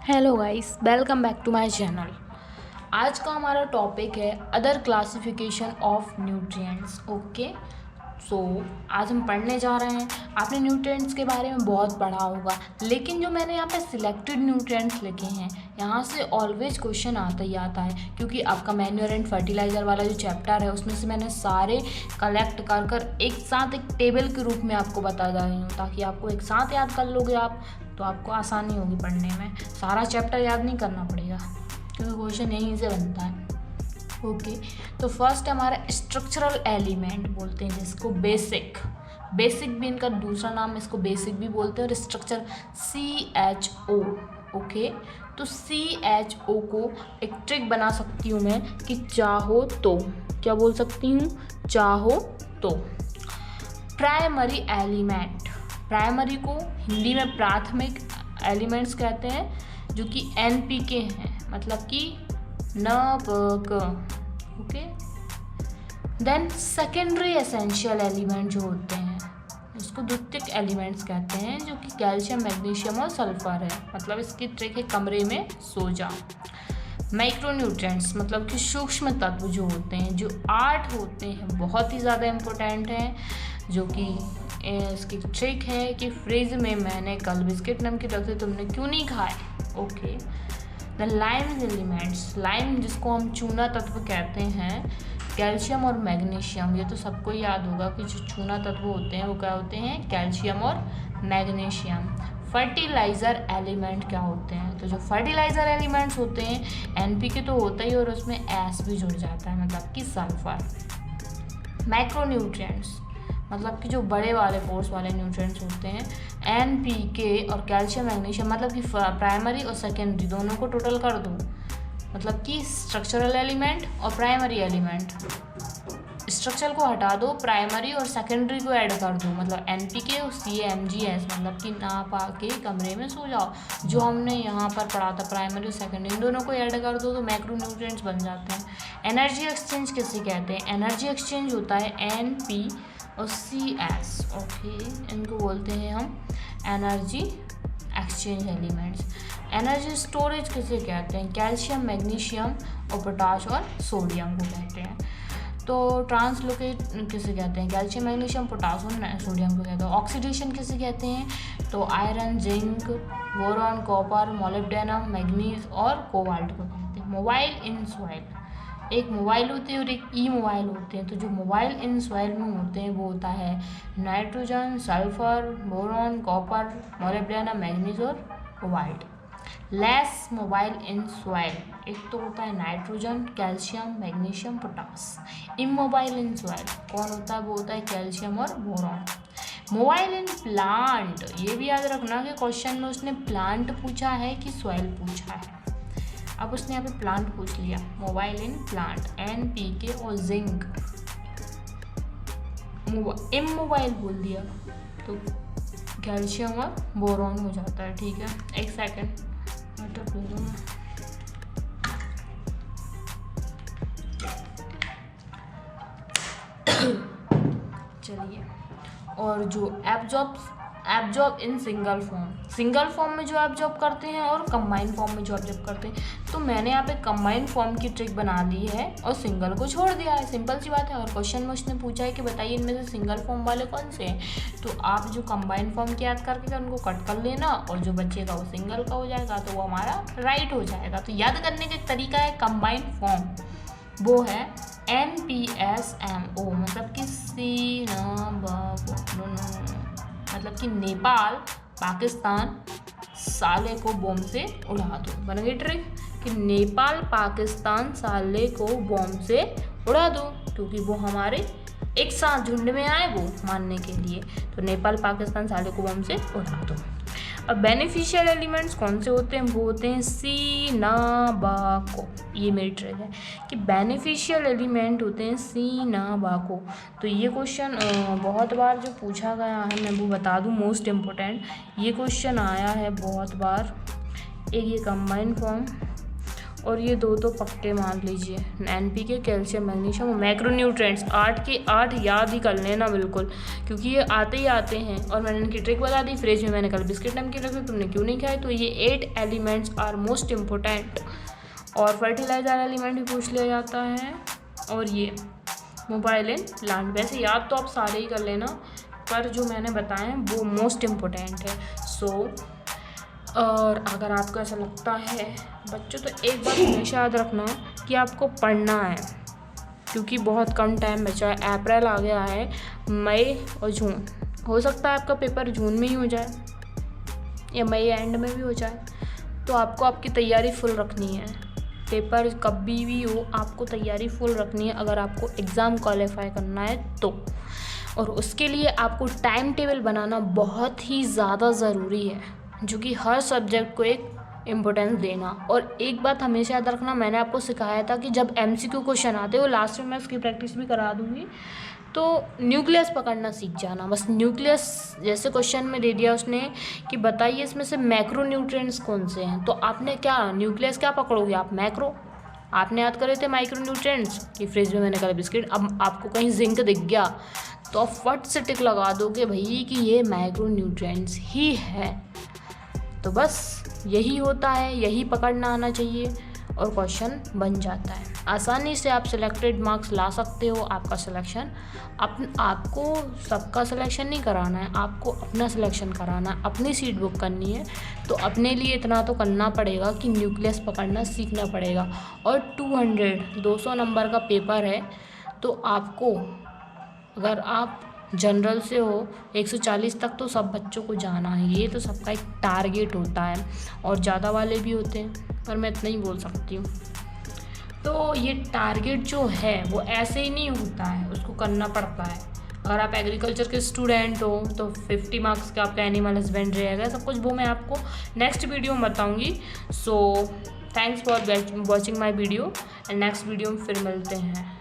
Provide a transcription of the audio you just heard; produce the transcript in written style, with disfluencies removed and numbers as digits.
Hello guys, welcome back to my channel. आज का हमारा टॉपिक है other classification of nutrients. Okay, so आज हम पढ़ने जा रहे हैं। आपने न्यूट्रिएंट्स के बारे में बहुत पढ़ा होगा, लेकिन जो मैंने यहाँ पे सिलेक्टेड न्यूट्रिएंट्स लिखे हैं, यहाँ से ऑलवेज क्वेश्चन आता ही आता है, क्योंकि आपका मैन्योर एंड फर्टिलाइज़र वाला जो चैप्टर है उसमें से मैंने सारे कलेक्ट कर कर एक साथ एक टेबल के रूप में आपको बता रही हूँ, ताकि आपको एक साथ याद कर लोगे आप तो आपको आसानी होगी पढ़ने में। सारा चैप्टर याद नहीं करना पड़ेगा, क्योंकि क्वेश्चन यहीं से बनता है। ओके, तो फर्स्ट हमारा स्ट्रक्चरल एलिमेंट बोलते हैं जिसको बेसिक भी इनका दूसरा नाम, इसको बेसिक भी बोलते हैं, और स्ट्रक्चर CHO। ओके, तो CHO को एक ट्रिक बना सकती हूँ मैं कि चाहो तो, क्या बोल सकती हूँ, चाहो तो। प्राइमरी एलिमेंट, प्राइमरी को हिंदी में प्राथमिक एलिमेंट्स कहते हैं, जो कि NPK हैं, मतलब कि न प क। Okay, then secondary essential element जो होते हैं उसको द्वितीयक एलिमेंट्स कहते हैं, जो कि कैल्शियम, मैग्नीशियम और सल्फर है। मतलब इसकी ट्रिक है कमरे में सो जा। माइक्रोन्यूट्रिएंट्स मतलब कि सूक्ष्म तत्व जो होते हैं, जो 8 होते हैं, बहुत ही ज़्यादा इम्पोर्टेंट हैं, जो कि इसकी ट्रिक है कि फ्रिज में मैंने कल बिस्किट नमकीन रखे, तुमने क्यों नहीं खाए। Okay, the lime elements, lime जिसको हम चूना तत्व कहते हैं, कैल्शियम और मैग्नीशियम। ये तो सबको याद होगा कि जो चूना तत्व होते हैं वो क्या होते हैं, कैल्शियम और मैग्नीशियम। फर्टिलाइज़र एलिमेंट क्या होते हैं, तो जो फर्टिलाइज़र एलिमेंट्स होते हैं, NPK तो होता ही और उसमें S भी जुड़ जाता है, मतलब कि सल्फर। मैक्रोन्यूट्रिएंट्स मतलब कि जो बड़े वाले फोर्स वाले न्यूट्रिएंट्स होते हैं, NPK और कैल्शियम, मैग्नीशियम, मतलब कि प्राइमरी और सेकेंडरी दोनों को टोटल कर दो, मतलब कि स्ट्रक्चरल एलिमेंट और प्राइमरी एलिमेंट। स्ट्रक्चर को हटा दो, प्राइमरी और सेकेंडरी को ऐड कर दो, मतलब NPK और CMGS, मतलब कि ना पा के कमरे में सो जाओ, जो हमने यहाँ पर पढ़ा था, प्राइमरी और सेकेंडरी, इन दोनों को ऐड कर दो तो मैक्रोन्यूट्रिएंट्स बन जाते हैं। एनर्जी एक्सचेंज किसे कहते हैं, एनर्जी एक्सचेंज होता है NP और CS। ओके, इनको बोलते हैं हम energy exchange elements. Energy storage किसे कहते हैं, कैल्शियम, मैग्नीशियम और पोटाश और सोडियम को कहते हैं। तो ट्रांसलोकेट किसे कहते हैं, कैल्शियम, मैग्नीशियम, पोटाश और सोडियम को कहते हैं। ऑक्सीडेशन किसे कहते हैं, तो iron, zinc, boron, copper, molybdenum, manganese और कोबाल्ट को कहते हैं। मोबाइल इन सॉइल, एक मोबाइल होते हैं और एक ई मोबाइल होते हैं। तो जो मोबाइल इन सॉइल में होते हैं वो होता है nitrogen, sulphur, boron, copper, molybdenum, manganese और cobalt. Less mobile in soil, एक तो होता है nitrogen, calcium, magnesium, potash. Immobile in soil कौन होता है, वो होता है कैल्शियम और बोरॉन। मोबाइल इन प्लांट, ये भी याद रखना कि क्वेश्चन में उसने प्लांट पूछा है कि सॉइल पूछा है। अब उसने यहाँ पे प्लांट पूछ लिया, मोबाइल इन प्लांट, NPK और जिंक। इमोबाइल बोल दिया तो कैल्शियम और बोरॉन हो जाता है। ठीक है, एक सेकेंड वाटर पी लूँ मैं। चलिए, और जो एब्जॉर्ब इन सिंगल फॉर्म में जो एब्जॉर्ब करते हैं और कंबाइन फॉर्म में जो एब्जॉर्ब करते हैं, तो मैंने यहाँ पे कंबाइन फॉर्म की ट्रिक बना ली है और सिंगल को छोड़ दिया है। सिंपल सी बात है। और क्वेश्चन में उसने पूछा है कि बताइए इनमें से सिंगल फॉर्म वाले कौन से हैं, तो आप जो कंबाइन फॉर्म की याद करके उनको कट कर लेना, और जो बचेगा वो सिंगल का हो जाएगा, तो वो हमारा राइट हो जाएगा। तो याद करने का एक तरीका है कंबाइन फॉर्म, वो है NPSMO, मतलब कि मतलब कि नेपाल पाकिस्तान साले को बॉम्ब से उड़ा दो। बन गई ट्रिक कि नेपाल पाकिस्तान साले को बॉम्ब से उड़ा दो, क्योंकि वो हमारे एक साथ झुंड में आए वो मानने के लिए। तो नेपाल पाकिस्तान साले को बॉम्ब से उड़ा दो। अब बेनिफिशियल एलिमेंट्स कौन से होते हैं, वो होते हैं CNBACO। ये मेरी ट्रिक है कि बेनिफिशियल एलिमेंट होते हैं CNBACO। तो ये क्वेश्चन बहुत बार जो पूछा गया है, मैं वो बता दूं, मोस्ट इम्पोर्टेंट ये क्वेश्चन आया है बहुत बार। एक ये कंबाइन फॉर्म और ये दो तो पक्के मान लीजिए, NPK, कैल्शियम, मैग्नीशियम और मैक्रोन्यूट्रिएंट्स। 8 के 8 याद ही कर लेना बिल्कुल, क्योंकि ये आते ही आते हैं। और मैंने इनकी ट्रिक बता दी। फ्रिज में मैंने कल बिस्किट नमकीन रखे, तुमने क्यों नहीं खाए? तो ये 8 एलिमेंट्स आर मोस्ट इम्पोर्टेंट। और फर्टिलाइजर एलिमेंट भी पूछ लिया जाता है। और ये मोबाइल एंड प्लांट। वैसे याद तो आप सारे ही कर लेना, पर जो मैंने बताए हैं वो मोस्ट इम्पोर्टेंट है। और अगर आपको ऐसा लगता है बच्चों, तो एक बात हमेशा याद रखना कि आपको पढ़ना है, क्योंकि बहुत कम टाइम बचा है। अप्रैल आ गया है, मई और जून, हो सकता है आपका पेपर जून में ही हो जाए या मई एंड में भी हो जाए। तो आपको आपकी तैयारी फुल रखनी है। पेपर कभी भी हो, आपको तैयारी फुल रखनी है अगर आपको एग्ज़ाम क्वालिफाई करना है तो। और उसके लिए आपको टाइम टेबल बनाना बहुत ही ज़्यादा ज़रूरी है, जो कि हर सब्जेक्ट को एक इम्पोर्टेंस देना। और एक बात हमेशा याद रखना, मैंने आपको सिखाया था कि जब MCQ क्वेश्चन आते हैं, वो लास्ट में मैं उसकी प्रैक्टिस भी करा दूँगी, तो न्यूक्लियस पकड़ना सीख जाना। बस न्यूक्लियस जैसे क्वेश्चन में दे दिया उसने कि बताइए इसमें से मैक्रोन्यूट्रिएंट्स कौन से हैं, तो आपने क्या न्यूक्लियस क्या पकड़ोगे आप? मैक्रो। आपने याद करे थे माइक्रोन्यूट्रिएंट्स कि फ्रिज में मैंने कहा बिस्किट। अब आपको कहीं जिंक दिख गया तो आप फट से टिक लगा दोगे भाई कि ये माइक्रोन्यूट्रिएंट्स ही है। तो बस यही होता है, यही पकड़ना आना चाहिए और क्वेश्चन बन जाता है। आसानी से आप सिलेक्टेड मार्क्स ला सकते हो। आपका सिलेक्शन आपको सबका सिलेक्शन नहीं कराना है, आपको अपना सिलेक्शन कराना है, अपनी सीट बुक करनी है। तो अपने लिए इतना तो करना पड़ेगा कि न्यूक्लियस पकड़ना सीखना पड़ेगा। और 200 नंबर का पेपर है, तो आपको, अगर आप जनरल से हो, 140 तक तो सब बच्चों को जाना है। ये तो सबका एक टारगेट होता है, और ज़्यादा वाले भी होते हैं, पर मैं इतना ही बोल सकती हूँ। तो ये टारगेट जो है वो ऐसे ही नहीं होता है, उसको करना पड़ता है। अगर आप एग्रीकल्चर के स्टूडेंट हो तो 50 मार्क्स का आपका एनिमल हस्बेंड्री रहेगा, सब कुछ वो मैं आपको नेक्स्ट वीडियो में बताऊँगी। So thanks for watching my video, and next video में फिर मिलते हैं।